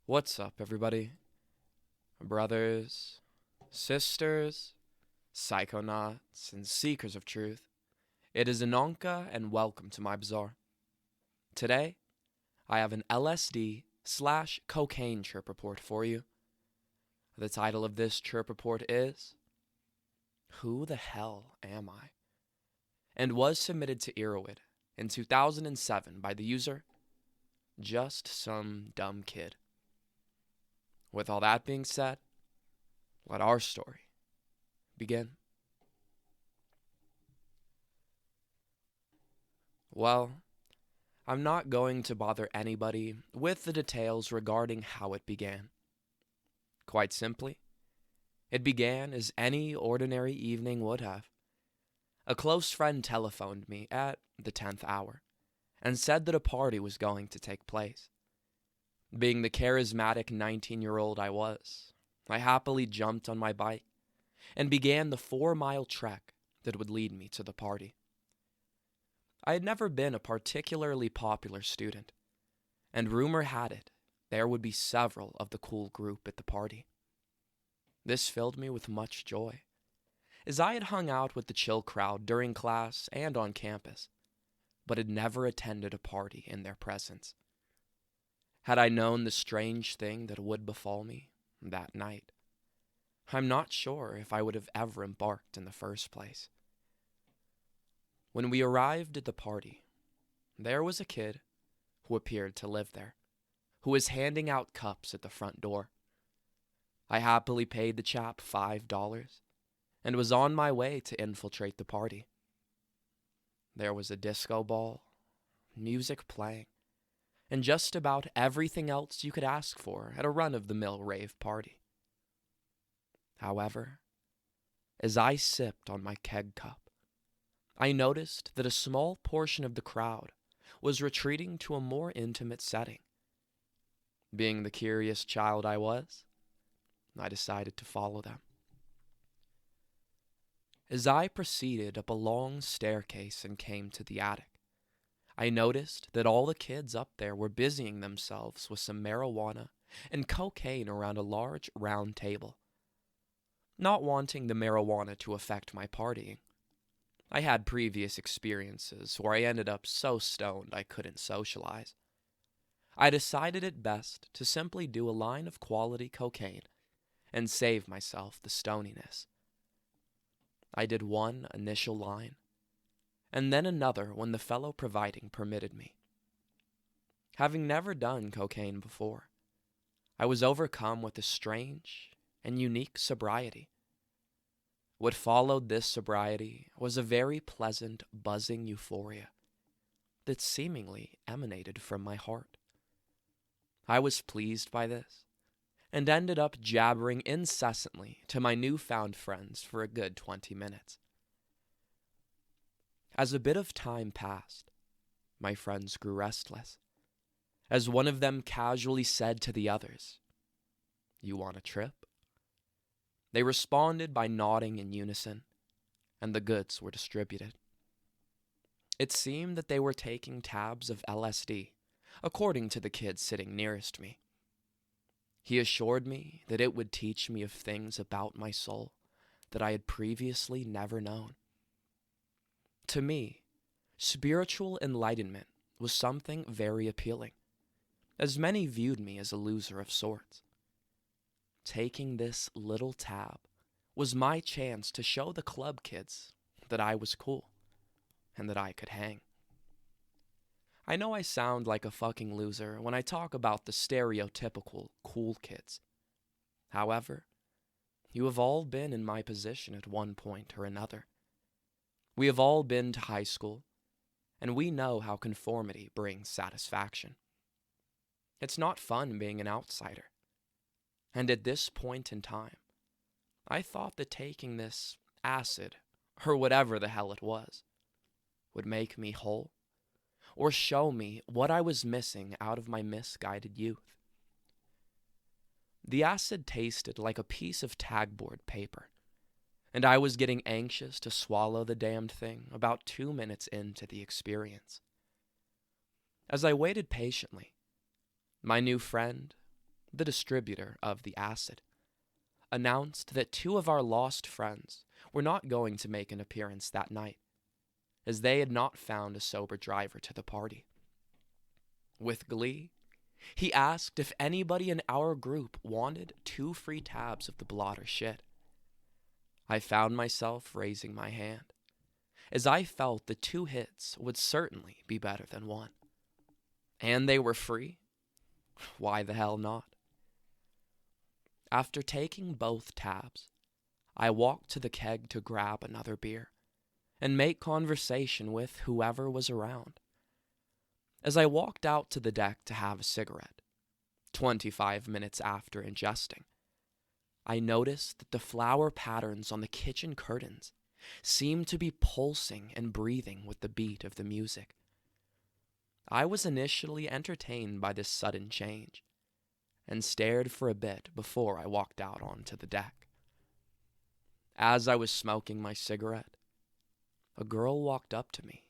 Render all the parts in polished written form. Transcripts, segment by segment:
What's up, everybody? Brothers, sisters, psychonauts, and seekers of truth. It is Anonka, and welcome to my bazaar. Today, I have an LSD/cocaine chirp report for you. The title of this chirp report is Who the Hell Am I? And was submitted to Erowid in 2007 by the user Just Some Dumb Kid. With all that being said, let our story begin. Well, I'm not going to bother anybody with the details regarding how it began. Quite simply, it began as any ordinary evening would have. A close friend telephoned me at the 10th hour and said that a party was going to take place. Being the charismatic 19-year-old I was, I happily jumped on my bike and began the 4-mile trek that would lead me to the party. I had never been a particularly popular student, and rumor had it there would be several of the cool group at the party. This filled me with much joy, as I had hung out with the chill crowd during class and on campus, but had never attended a party in their presence. Had I known the strange thing that would befall me that night, I'm not sure if I would have ever embarked in the first place. When we arrived at the party, there was a kid who appeared to live there, who was handing out cups at the front door. I happily paid the chap $5 and was on my way to infiltrate the party. There was a disco ball, music playing, and just about everything else you could ask for at a run-of-the-mill rave party. However, as I sipped on my keg cup, I noticed that a small portion of the crowd was retreating to a more intimate setting. Being the curious child I was, I decided to follow them. As I proceeded up a long staircase and came to the attic, I noticed that all the kids up there were busying themselves with some marijuana and cocaine around a large round table. Not wanting the marijuana to affect my partying, I had previous experiences where I ended up so stoned I couldn't socialize. I decided it best to simply do a line of quality cocaine and save myself the stoniness. I did one initial line, and then another when the fellow providing permitted me. Having never done cocaine before, I was overcome with a strange and unique sobriety. What followed this sobriety was a very pleasant, buzzing euphoria that seemingly emanated from my heart. I was pleased by this, and ended up jabbering incessantly to my newfound friends for a good 20 minutes. As a bit of time passed, my friends grew restless, as one of them casually said to the others, "You want a trip?" They responded by nodding in unison, and the goods were distributed. It seemed that they were taking tabs of LSD, according to the kid sitting nearest me. He assured me that it would teach me of things about my soul that I had previously never known. To me, spiritual enlightenment was something very appealing, as many viewed me as a loser of sorts. Taking this little tab was my chance to show the club kids that I was cool and that I could hang. I know I sound like a fucking loser when I talk about the stereotypical cool kids. However, you have all been in my position at one point or another. We have all been to high school, and we know how conformity brings satisfaction. It's not fun being an outsider. And at this point in time, I thought that taking this acid, or whatever the hell it was, would make me whole, or show me what I was missing out of my misguided youth. The acid tasted like a piece of tagboard paper, and I was getting anxious to swallow the damned thing about 2 minutes into the experience. As I waited patiently, my new friend the distributor of the acid, announced that 2 of our lost friends were not going to make an appearance that night, as they had not found a sober driver to the party. With glee, he asked if anybody in our group wanted 2 free tabs of the blotter shit. I found myself raising my hand, as I felt the 2 hits would certainly be better than 1. And they were free? Why the hell not? After taking both tabs, I walked to the keg to grab another beer and make conversation with whoever was around. As I walked out to the deck to have a cigarette, 25 minutes after ingesting, I noticed that the flower patterns on the kitchen curtains seemed to be pulsing and breathing with the beat of the music. I was initially entertained by this sudden change, and stared for a bit before I walked out onto the deck. As I was smoking my cigarette, a girl walked up to me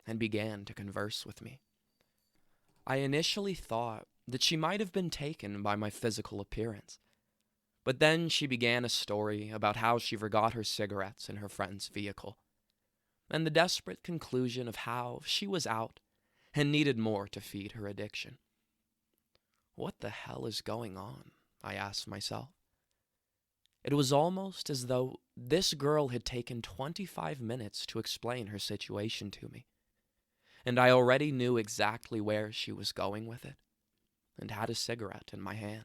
and began to converse with me. I initially thought that she might have been taken by my physical appearance, but then she began a story about how she forgot her cigarettes in her friend's vehicle, and the desperate conclusion of how she was out and needed more to feed her addiction. What the hell is going on? I asked myself. It was almost as though this girl had taken 25 minutes to explain her situation to me, and I already knew exactly where she was going with it, and had a cigarette in my hand.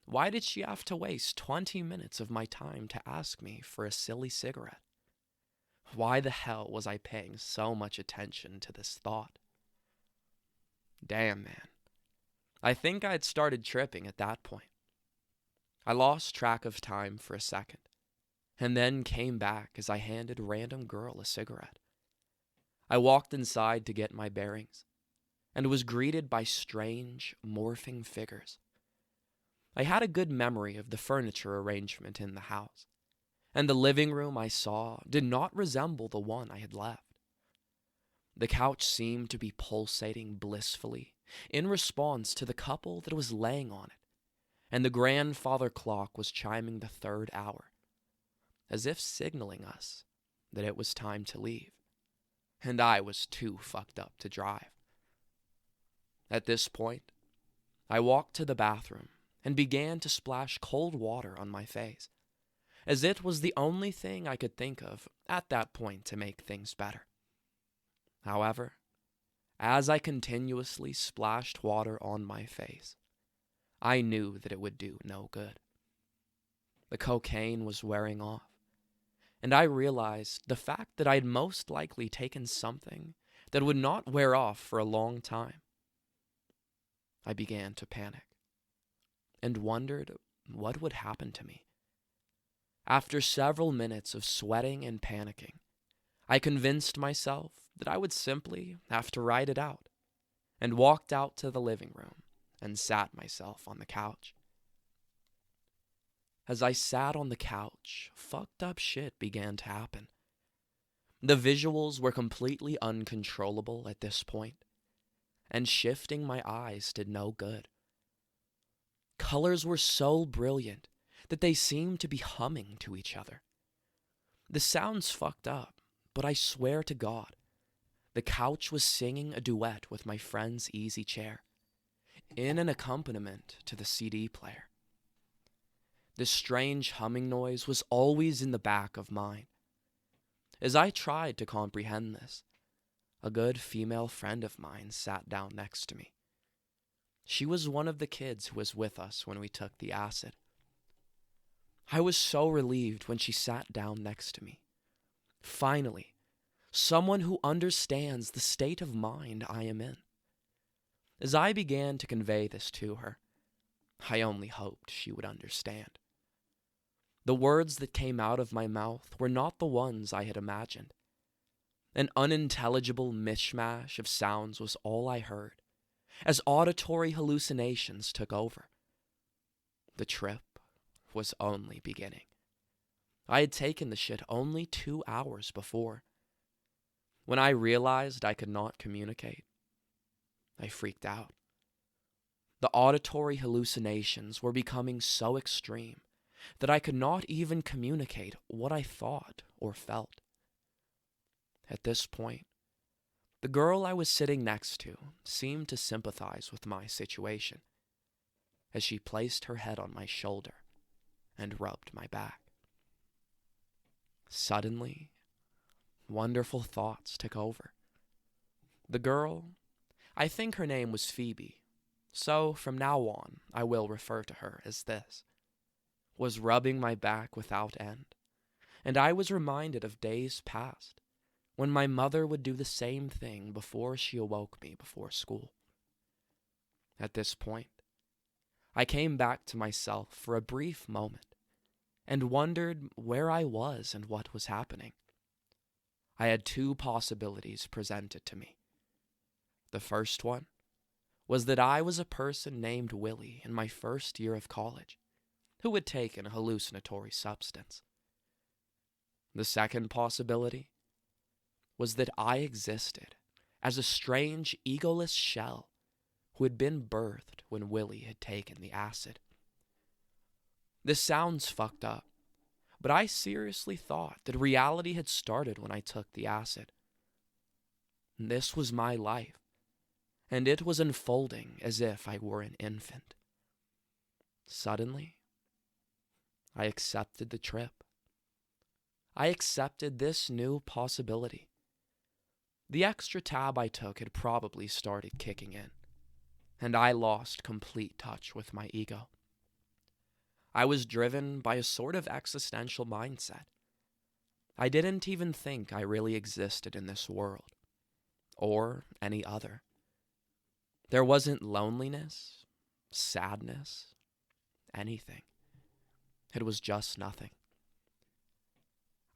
Why did she have to waste 20 minutes of my time to ask me for a silly cigarette? Why the hell was I paying so much attention to this thought? Damn, man. I think I'd started tripping at that point. I lost track of time for a second, and then came back as I handed a random girl a cigarette. I walked inside to get my bearings, and was greeted by strange, morphing figures. I had a good memory of the furniture arrangement in the house, and the living room I saw did not resemble the one I had left. The couch seemed to be pulsating blissfully in response to the couple that was laying on it, and the grandfather clock was chiming the 3rd hour, as if signaling us that it was time to leave, and I was too fucked up to drive. At this point, I walked to the bathroom and began to splash cold water on my face, as it was the only thing I could think of at that point to make things better. However, as I continuously splashed water on my face, I knew that it would do no good. The cocaine was wearing off, and I realized the fact that I had most likely taken something that would not wear off for a long time. I began to panic, and wondered what would happen to me. After several minutes of sweating and panicking, I convinced myself that I would simply have to ride it out, and walked out to the living room and sat myself on the couch. As I sat on the couch, fucked up shit began to happen. The visuals were completely uncontrollable at this point, and shifting my eyes did no good. Colors were so brilliant that they seemed to be humming to each other. The sounds fucked up, but I swear to God, the couch was singing a duet with my friend's easy chair, in an accompaniment to the CD player. This strange humming noise was always in the back of mine. As I tried to comprehend this, a good female friend of mine sat down next to me. She was one of the kids who was with us when we took the acid. I was so relieved when she sat down next to me. Finally, someone who understands the state of mind I am in. As I began to convey this to her, I only hoped she would understand. The words that came out of my mouth were not the ones I had imagined. An unintelligible mishmash of sounds was all I heard, as auditory hallucinations took over. The trip was only beginning. I had taken the shit only 2 hours before. When I realized I could not communicate, I freaked out. The auditory hallucinations were becoming so extreme that I could not even communicate what I thought or felt. At this point, the girl I was sitting next to seemed to sympathize with my situation as she placed her head on my shoulder and rubbed my back. Suddenly, wonderful thoughts took over. The girl, I think her name was Phoebe, so from now on I will refer to her as this, was rubbing my back without end, and I was reminded of days past when my mother would do the same thing before she awoke me before school. At this point, I came back to myself for a brief moment and wondered where I was and what was happening. I had two possibilities presented to me. The first one was that I was a person named Willie in my first year of college who had taken a hallucinatory substance. The second possibility was that I existed as a strange, egoless shell who had been birthed when Willie had taken the acid. This sounds fucked up, but I seriously thought that reality had started when I took the acid. This was my life, and it was unfolding as if I were an infant. Suddenly, I accepted the trip. I accepted this new possibility. The extra tab I took had probably started kicking in, and I lost complete touch with my ego. I was driven by a sort of existential mindset. I didn't even think I really existed in this world, or any other. There wasn't loneliness, sadness, anything. It was just nothing.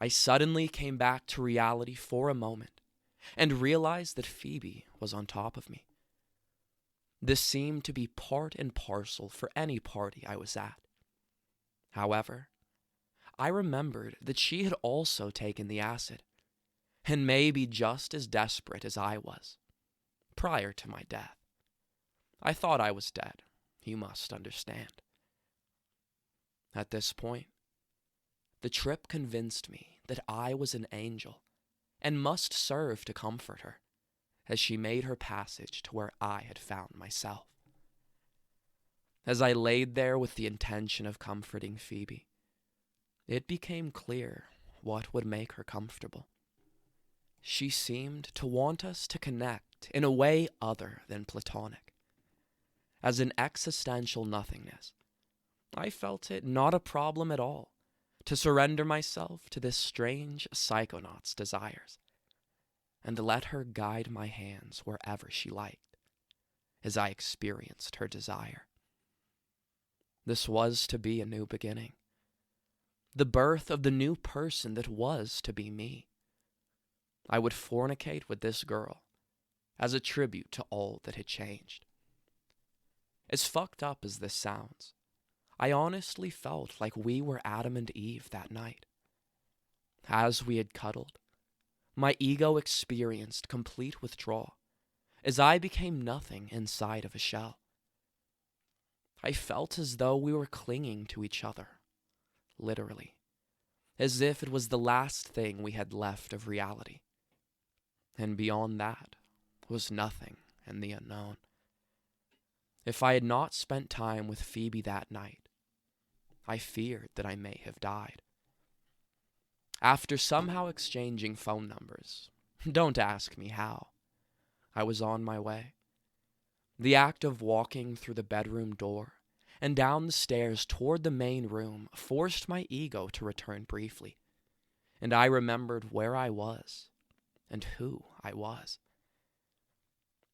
I suddenly came back to reality for a moment and realized that Phoebe was on top of me. This seemed to be part and parcel for any party I was at. However, I remembered that she had also taken the acid, and may be just as desperate as I was, prior to my death. I thought I was dead, you must understand. At this point, the trip convinced me that I was an angel and must serve to comfort her as she made her passage to where I had found myself. As I laid there with the intention of comforting Phoebe, it became clear what would make her comfortable. She seemed to want us to connect in a way other than platonic. As an existential nothingness, I felt it not a problem at all to surrender myself to this strange psychonaut's desires and let her guide my hands wherever she liked, as I experienced her desire. This was to be a new beginning, the birth of the new person that was to be me. I would fornicate with this girl as a tribute to all that had changed. As fucked up as this sounds, I honestly felt like we were Adam and Eve that night. As we had cuddled, my ego experienced complete withdrawal as I became nothing inside of a shell. I felt as though we were clinging to each other, literally, as if it was the last thing we had left of reality. And beyond that was nothing and the unknown. If I had not spent time with Phoebe that night, I feared that I may have died. After somehow exchanging phone numbers, don't ask me how, I was on my way. The act of walking through the bedroom door and down the stairs toward the main room forced my ego to return briefly, and I remembered where I was and who I was.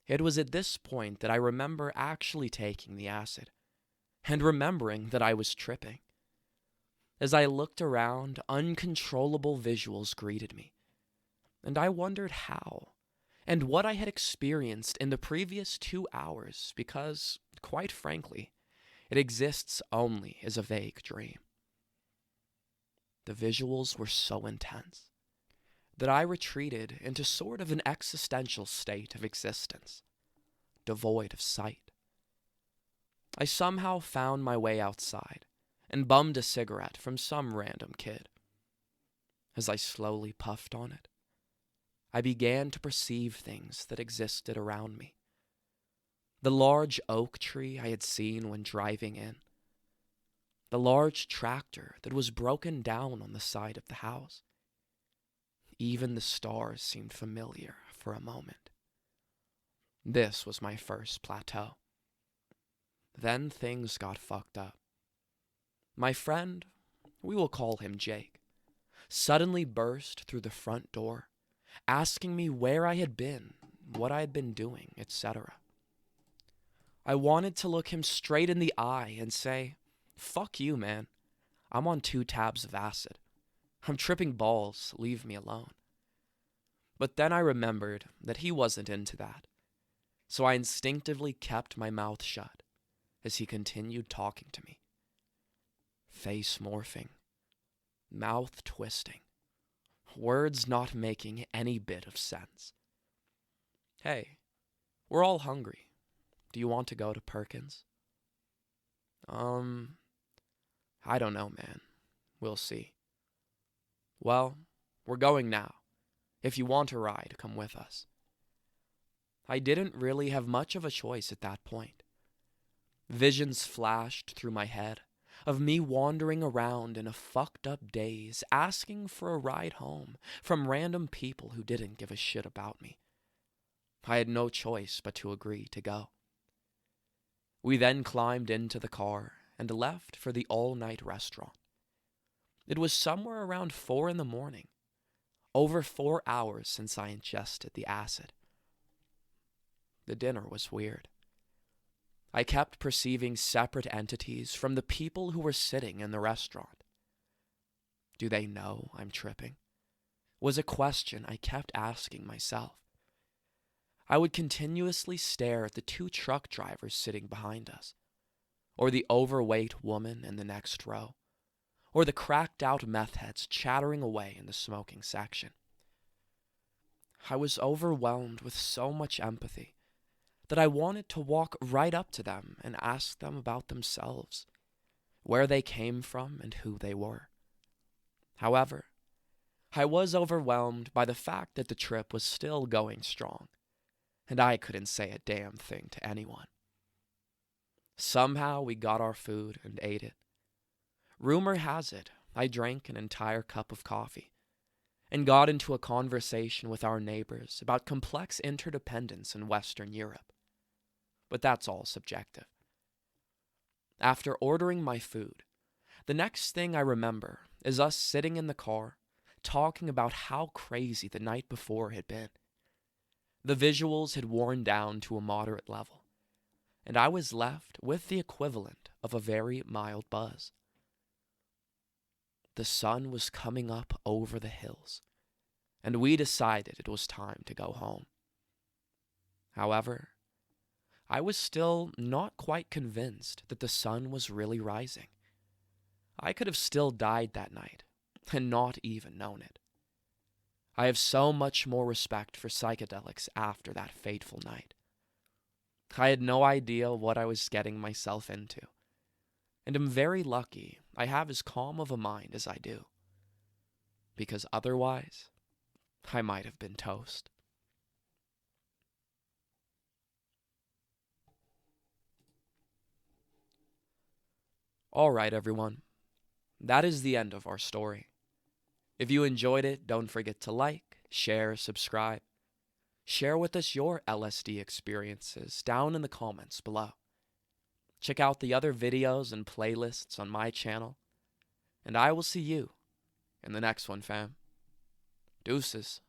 It was at this point that I remember actually taking the acid and remembering that I was tripping. As I looked around, uncontrollable visuals greeted me, and I wondered how and what I had experienced in the previous 2 hours because, quite frankly, it exists only as a vague dream. The visuals were so intense that I retreated into sort of an existential state of existence, devoid of sight. I somehow found my way outside and bummed a cigarette from some random kid. As I slowly puffed on it, I began to perceive things that existed around me. The large oak tree I had seen when driving in. The large tractor that was broken down on the side of the house. Even the stars seemed familiar for a moment. This was my first plateau. Then things got fucked up. My friend, we will call him Jake, suddenly burst through the front door, asking me where I had been, what I had been doing, etc. I wanted to look him straight in the eye and say, "Fuck you, man. I'm on 2 tabs of acid. I'm tripping balls, leave me alone." But then I remembered that he wasn't into that, so I instinctively kept my mouth shut as he continued talking to me. Face morphing, mouth twisting, words not making any bit of sense. "Hey, we're all hungry. Do you want to go to Perkins?" I don't know, man. We'll see." "Well, we're going now. If you want a ride, come with us." I didn't really have much of a choice at that point. Visions flashed through my head of me wandering around in a fucked up daze, asking for a ride home from random people who didn't give a shit about me. I had no choice but to agree to go. We then climbed into the car and left for the all-night restaurant. It was somewhere around 4 in the morning, over 4 hours since I ingested the acid. The dinner was weird. I kept perceiving separate entities from the people who were sitting in the restaurant. Do they know I'm tripping? Was a question I kept asking myself. I would continuously stare at the 2 truck drivers sitting behind us, or the overweight woman in the next row, or the cracked-out meth heads chattering away in the smoking section. I was overwhelmed with so much empathy that I wanted to walk right up to them and ask them about themselves, where they came from and who they were. However, I was overwhelmed by the fact that the trip was still going strong, and I couldn't say a damn thing to anyone. Somehow we got our food and ate it. Rumor has it, I drank an entire cup of coffee and got into a conversation with our neighbors about complex interdependence in Western Europe. But that's all subjective. After ordering my food, the next thing I remember is us sitting in the car talking about how crazy the night before had been. The visuals had worn down to a moderate level, and I was left with the equivalent of a very mild buzz. The sun was coming up over the hills, and we decided it was time to go home. However, I was still not quite convinced that the sun was really rising. I could have still died that night and not even known it. I have so much more respect for psychedelics after that fateful night. I had no idea what I was getting myself into, and am very lucky I have as calm of a mind as I do, because otherwise, I might have been toast. Alright, everyone. That is the end of our story. If you enjoyed it, don't forget to like, share, subscribe. Share with us your LSD experiences down in the comments below. Check out the other videos and playlists on my channel, and I will see you in the next one, fam. Deuces.